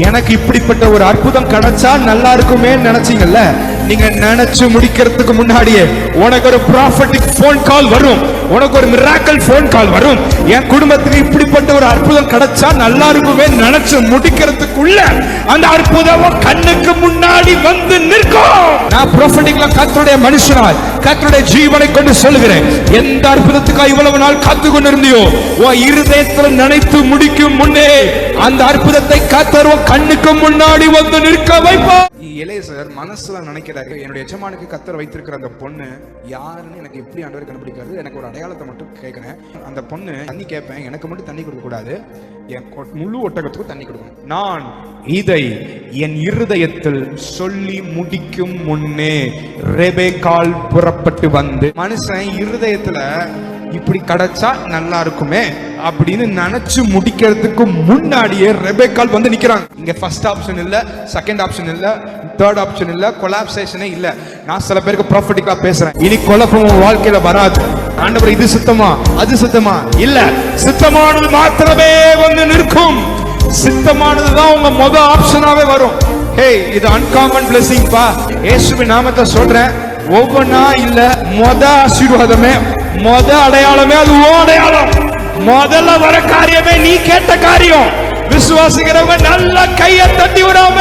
எனக்கு இப்படிப்பட்ட ஒரு அற்புதம் கிடைச்சா நல்லா இருக்குமே நினைச்சீங்கல்ல, நீங்க நினைச்சு முடிக்கிறதுக்கு முன்னாடியே உனக்கு ஒரு ப்ராஃபட்டிக் போன் கால் வரும், உனக்கு ஒரு மிராக்கிள் போன் கால் வரும். என் குடும்பத்துக்கு இப்படிப்பட்ட ஒரு அற்புதம் கிடைச்சா நல்லா இருக்குமே நினைச்சு முடிக்கிறதுக்குள்ள அந்த அற்புதம் கண்ணுக்கு முன்னாடி வந்து நிற்கும். நான் ப்ராஃபட்டிக்ல கர்த்தருடைய மனுஷனாய் கர்த்தருடைய ஜீவனை கொண்டு சொல்லுகிறேன், எந்த அற்புதத்துக்காக இவ்வளவு நாள் காத்து கொண்டிருந்தியோ உன் இருதயத்தில் நினைத்து முடிக்கும் முன்னே அந்த அற்புதத்தை கர்த்தர் கண்ணுக்கு முன்னாடி வந்து நிற்க வைப்பார். எலேசர் மனசுல நினைக்கிறாரு, என்னுடைய எஜமானுக்கு கர்த்தர் வைத்திருக்கிற அந்த பொண்ணு யாருன்னு எனக்கு எப்படி ஆண்டவர் கண்டுபிடிக்காது, எனக்கு ஒரு அடையாளத்தை மட்டும் கேட்கிறேன். அந்த பொண்ணு தண்ணி கேட்பேன், எனக்கு மட்டும் தண்ணி கொடுக்க கூடாது, என் முழு ஒட்டகத்துக்கும் தண்ணி கொடுக்கணும். நான் இதை என் இருதயத்தில் சொல்லி முடிக்கும் முன்னே ரெபெக்காள் புறப்பட்டு வந்து, மனுஷன் இருதயத்துல இப்படி கிடைச்சா நல்லா இருக்குமே அப்படின்னு நினைச்சு முடிக்கிறதுக்கு முன்னாடியே ரெபெக்காள் வந்து நிக்கிறாங்க. இங்க ஃபர்ஸ்ட் ஆப்ஷன் இல்ல, செகண்ட் ஆப்ஷன் இல்ல, தேர்ட் ஆப்ஷன் இல்ல, கொலாப்சேஷனே இல்ல. நான் சில பேருக்கு ப்ராஃபட்டிக்கா பேசுறேன், இனி குழப்பம் வாழ்க்கையில வராது. ஆண்டவர் இது சுத்தமா அது சுத்தமா இல்ல, சித்தமானது மாத்திரமே வந்து நிற்கும். சித்தமானதுதான் உங்க முதல் ஆப்ஷனாவே வரும். ஹே, இது அன்காமன் பிளெஸிங் பா, இயேசுவின் நாமத்தை சொல்றேன். ஒவ்வொன்னா இல்ல, மொத ஆசீர்வாதமே, மொத அடையாளமே அது அடையாளம். முதல்ல வர காரியமே நீ கேட்ட காரியம். விசுவாசிக்கிறவங்க நல்ல கையை தட்டி விடாம